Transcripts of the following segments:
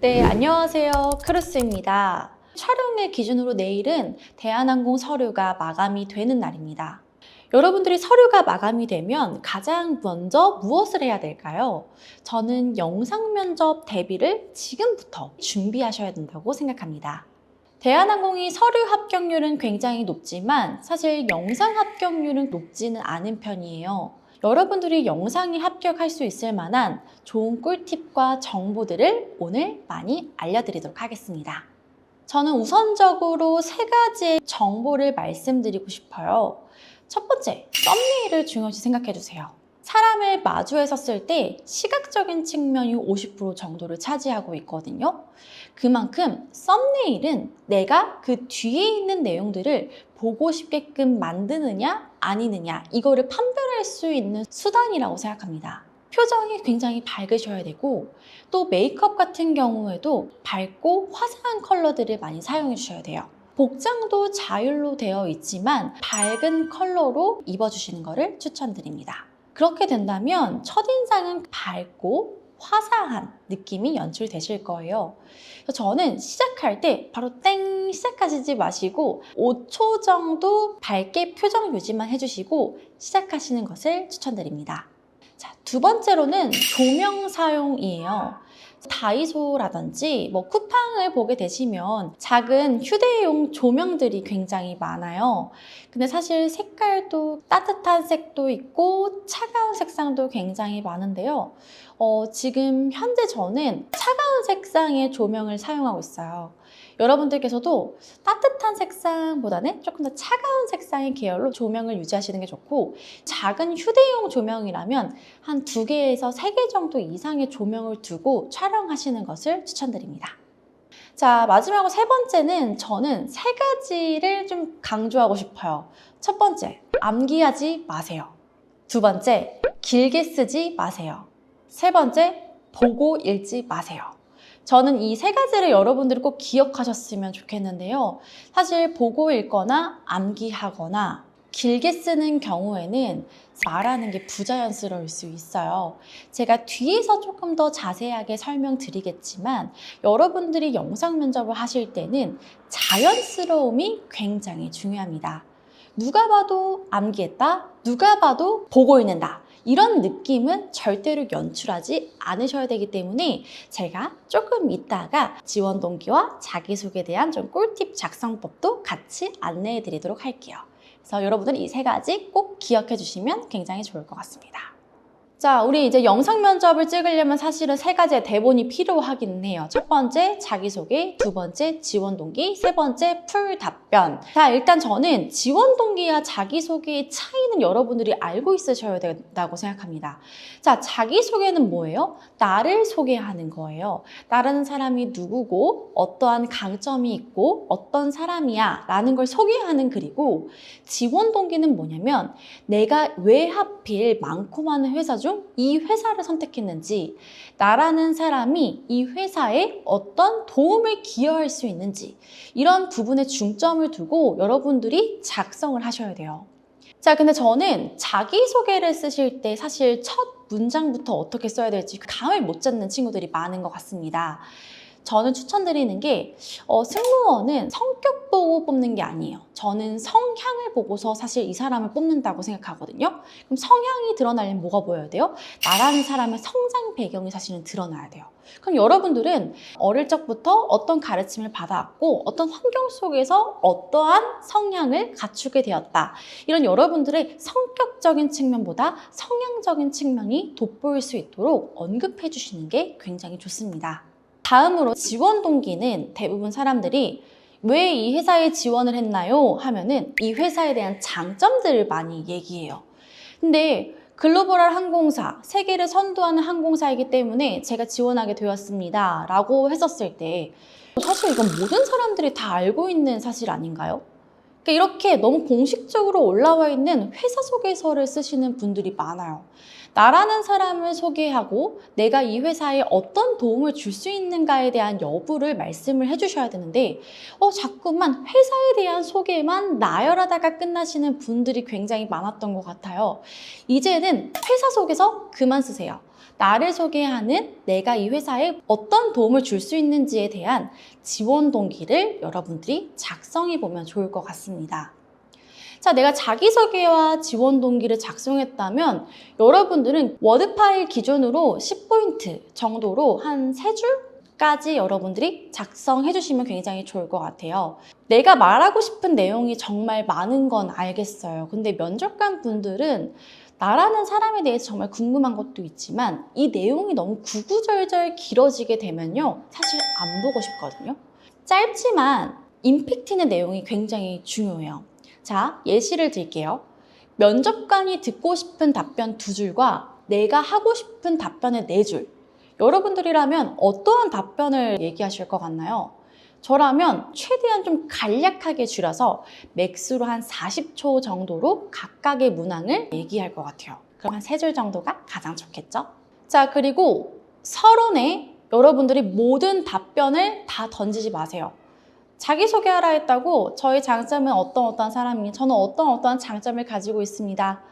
네, 안녕하세요. 크루스입니다. 촬영일 기준으로 내일은 대한항공 서류가 마감이 되는 날입니다. 여러분들이 서류가 마감이 되면 가장 먼저 무엇을 해야 될까요? 저는 영상 면접 대비를 지금부터 준비하셔야 된다고 생각합니다. 대한항공이 서류 합격률은 굉장히 높지만 사실 영상 합격률은 높지는 않은 편이에요. 여러분들이 영상이 합격할 수 있을 만한 좋은 꿀팁과 정보들을 오늘 많이 알려드리도록 하겠습니다. 저는 우선적으로 세 가지의 정보를 말씀드리고 싶어요. 첫 번째, 썸네일을 중요시 생각해 주세요. 사람을 마주해서 쓸 때 시각적인 측면이 50% 정도를 차지하고 있거든요. 그만큼 썸네일은 내가 그 뒤에 있는 내용들을 보고 싶게끔 만드느냐 아니느냐 이거를 판별할 수 있는 수단이라고 생각합니다. 표정이 굉장히 밝으셔야 되고 또 메이크업 같은 경우에도 밝고 화사한 컬러들을 많이 사용해 주셔야 돼요. 복장도 자율로 되어 있지만 밝은 컬러로 입어주시는 것을 추천드립니다. 그렇게 된다면 첫인상은 밝고 화사한 느낌이 연출되실 거예요. 저는 시작할 때 바로 땡 시작하시지 마시고 5초 정도 밝게 표정 유지만 해주시고 시작하시는 것을 추천드립니다. 자, 두 번째로는 조명 사용이에요. 다이소라든지 쿠팡을 보게 되시면 작은 휴대용 조명들이 굉장히 많아요. 근데 사실 색깔도 따뜻한 색도 있고 차가운 색상도 굉장히 많은데요. 지금 현재 저는 차가운 색상의 조명을 사용하고 있어요. 여러분들께서도 따뜻한 색상보다는 조금 더 차가운 색상의 계열로 조명을 유지하시는 게 좋고, 작은 휴대용 조명이라면 한 2개에서 3개 정도 이상의 조명을 두고 촬영하시는 것을 추천드립니다. 자, 마지막으로 세 번째는 저는 3가지를 좀 강조하고 싶어요. 첫 번째, 암기하지 마세요. 두 번째, 길게 쓰지 마세요. 세 번째, 보고 읽지 마세요. 저는 이 3가지를 여러분들이 꼭 기억하셨으면 좋겠는데요. 사실 보고 읽거나 암기하거나 길게 쓰는 경우에는 말하는 게 부자연스러울 수 있어요. 제가 뒤에서 조금 더 자세하게 설명드리겠지만 여러분들이 영상 면접을 하실 때는 자연스러움이 굉장히 중요합니다. 누가 봐도 암기했다, 누가 봐도 보고 있는다. 이런 느낌은 절대로 연출하지 않으셔야 되기 때문에 제가 조금 이따가 지원 동기와 자기소개에 대한 좀 꿀팁 작성법도 같이 안내해 드리도록 할게요. 그래서 여러분들 이 3가지 꼭 기억해 주시면 굉장히 좋을 것 같습니다. 자, 우리 이제 영상 면접을 찍으려면 사실은 3가지의 대본이 필요하긴 해요. 첫 번째, 자기소개. 두 번째, 지원 동기. 세 번째, 풀 답변. 자, 일단 저는 지원 동기와 자기소개의 차이는 여러분들이 알고 있으셔야 된다고 생각합니다. 자, 자기소개는 뭐예요? 나를 소개하는 거예요. 나라는 사람이 누구고 어떠한 강점이 있고 어떤 사람이야 라는 걸 소개하는 글이고, 지원 동기는 뭐냐면 내가 왜 하필 많고 많은 회사 중 이 회사를 선택했는지, 나라는 사람이 이 회사에 어떤 도움을 기여할 수 있는지, 이런 부분에 중점을 두고 여러분들이 작성을 하셔야 돼요. 자, 근데 저는 자기소개를 쓰실 때 사실 첫 문장부터 어떻게 써야 될지 감을 못 잡는 친구들이 많은 것 같습니다. 저는 추천드리는 게 승무원은 성격 보고 뽑는 게 아니에요. 저는 성향을 보고서 사실 이 사람을 뽑는다고 생각하거든요. 그럼 성향이 드러나려면 뭐가 보여야 돼요? 나라는 사람의 성장 배경이 사실은 드러나야 돼요. 그럼 여러분들은 어릴 적부터 어떤 가르침을 받아왔고 어떤 환경 속에서 어떠한 성향을 갖추게 되었다. 이런 여러분들의 성격적인 측면보다 성향적인 측면이 돋보일 수 있도록 언급해 주시는 게 굉장히 좋습니다. 다음으로 지원 동기는 대부분 사람들이 왜 이 회사에 지원을 했나요? 하면은 이 회사에 대한 장점들을 많이 얘기해요. 근데 글로벌 항공사, 세계를 선도하는 항공사이기 때문에 제가 지원하게 되었습니다 라고 했었을 때 사실 이건 모든 사람들이 다 알고 있는 사실 아닌가요? 그러니까 이렇게 너무 공식적으로 올라와 있는 회사 소개서를 쓰시는 분들이 많아요. 나라는 사람을 소개하고 내가 이 회사에 어떤 도움을 줄 수 있는가에 대한 여부를 말씀을 해주셔야 되는데 자꾸만 회사에 대한 소개만 나열하다가 끝나시는 분들이 굉장히 많았던 것 같아요. 이제는 회사 소개서 그만 쓰세요. 나를 소개하는 내가 이 회사에 어떤 도움을 줄 수 있는지에 대한 지원 동기를 여러분들이 작성해 보면 좋을 것 같습니다. 자, 내가 자기소개와 지원 동기를 작성했다면 여러분들은 워드 파일 기준으로 10포인트 정도로 한 3줄까지 여러분들이 작성해 주시면 굉장히 좋을 것 같아요. 내가 말하고 싶은 내용이 정말 많은 건 알겠어요. 근데 면접관 분들은 나라는 사람에 대해서 정말 궁금한 것도 있지만 이 내용이 너무 구구절절 길어지게 되면요, 사실 안 보고 싶거든요. 짧지만 임팩트 있는 내용이 굉장히 중요해요. 자, 예시를 드릴게요. 면접관이 듣고 싶은 답변 2줄과 내가 하고 싶은 답변의 4줄. 여러분들이라면 어떠한 답변을 얘기하실 것 같나요? 저라면 최대한 좀 간략하게 줄여서 맥스로 한 40초 정도로 각각의 문항을 얘기할 것 같아요. 그럼 한 3줄 정도가 가장 좋겠죠? 자, 그리고 서론에 여러분들이 모든 답변을 다 던지지 마세요. 자기소개하라 했다고 저희 장점은 어떤 사람이, 저는 어떤 장점을 가지고 있습니다.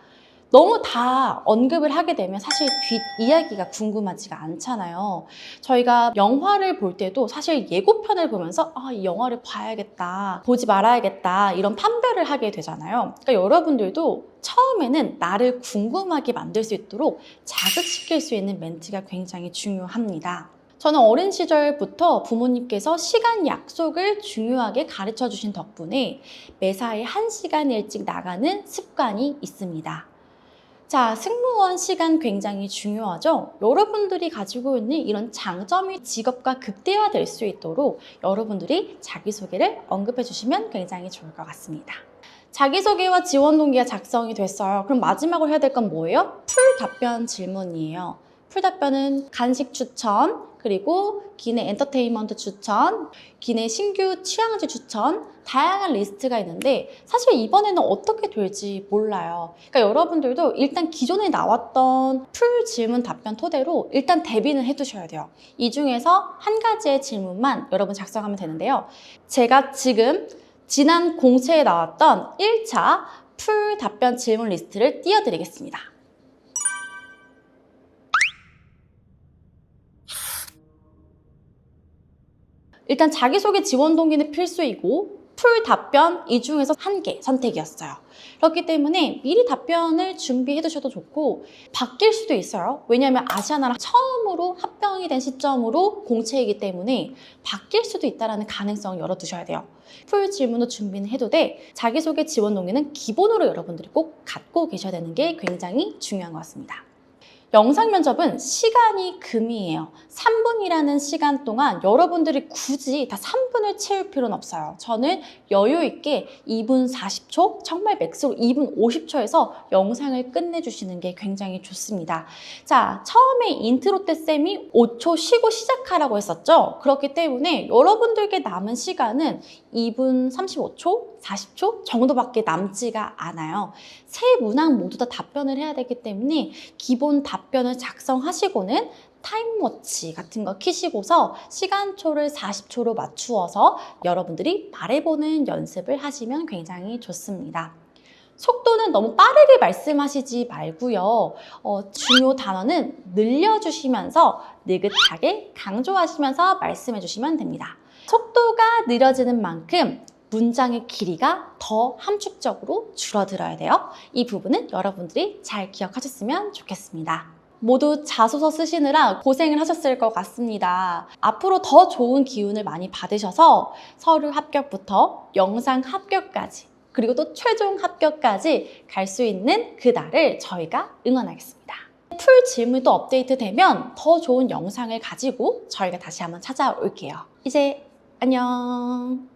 너무 다 언급을 하게 되면 사실 뒷이야기가 궁금하지가 않잖아요. 저희가 영화를 볼 때도 사실 예고편을 보면서 이 영화를 봐야겠다, 보지 말아야겠다 이런 판별을 하게 되잖아요. 그러니까 여러분들도 처음에는 나를 궁금하게 만들 수 있도록 자극시킬 수 있는 멘트가 굉장히 중요합니다. 저는 어린 시절부터 부모님께서 시간 약속을 중요하게 가르쳐 주신 덕분에 매사에 1시간 일찍 나가는 습관이 있습니다. 자, 승무원 시간 굉장히 중요하죠? 여러분들이 가지고 있는 이런 장점이 직업과 극대화될 수 있도록 여러분들이 자기소개를 언급해 주시면 굉장히 좋을 것 같습니다. 자기소개와 지원 동기가 작성이 됐어요. 그럼 마지막으로 해야 될 건 뭐예요? 풀 답변 질문이에요. 풀 답변은 간식 추천, 그리고 기내 엔터테인먼트 추천, 기내 신규 취향지 추천, 다양한 리스트가 있는데 사실 이번에는 어떻게 될지 몰라요. 그러니까 여러분들도 일단 기존에 나왔던 풀 질문 답변 토대로 일단 대비는 해두셔야 돼요. 이 중에서 한 가지의 질문만 여러분 작성하면 되는데요. 제가 지금 지난 공채에 나왔던 1차 풀 답변 질문 리스트를 띄워드리겠습니다. 일단 자기소개 지원 동기는 필수이고 풀 답변 이 중에서 1개 선택이었어요. 그렇기 때문에 미리 답변을 준비해 두셔도 좋고 바뀔 수도 있어요. 왜냐하면 아시아나랑 처음으로 합병이 된 시점으로 공채이기 때문에 바뀔 수도 있다는 가능성을 열어두셔야 돼요. 풀 질문도 준비는 해도 돼. 자기소개 지원 동기는 기본으로 여러분들이 꼭 갖고 계셔야 되는 게 굉장히 중요한 것 같습니다. 영상 면접은 시간이 금이에요. 3분이라는 시간 동안 여러분들이 굳이 다 3분을 채울 필요는 없어요. 저는 여유 있게 2분 40초, 정말 맥스로 2분 50초에서 영상을 끝내주시는 게 굉장히 좋습니다. 자, 처음에 인트로 때 쌤이 5초 쉬고 시작하라고 했었죠? 그렇기 때문에 여러분들께 남은 시간은 2분 35초, 40초 정도밖에 남지가 않아요. 세 문항 모두 다 답변을 해야 되기 때문에 기본 답변을 작성하시고는 타임워치 같은 거 켜시고서 시간초를 40초로 맞추어서 여러분들이 말해보는 연습을 하시면 굉장히 좋습니다. 속도는 너무 빠르게 말씀하시지 말고요. 중요 단어는 늘려주시면서 느긋하게 강조하시면서 말씀해 주시면 됩니다. 속도가 느려지는 만큼 문장의 길이가 더 함축적으로 줄어들어야 돼요. 이 부분은 여러분들이 잘 기억하셨으면 좋겠습니다. 모두 자소서 쓰시느라 고생을 하셨을 것 같습니다. 앞으로 더 좋은 기운을 많이 받으셔서 서류 합격부터 영상 합격까지 그리고 또 최종 합격까지 갈 수 있는 그날을 저희가 응원하겠습니다. 풀 질문도 업데이트 되면 더 좋은 영상을 가지고 저희가 다시 한번 찾아올게요. 이제 안녕.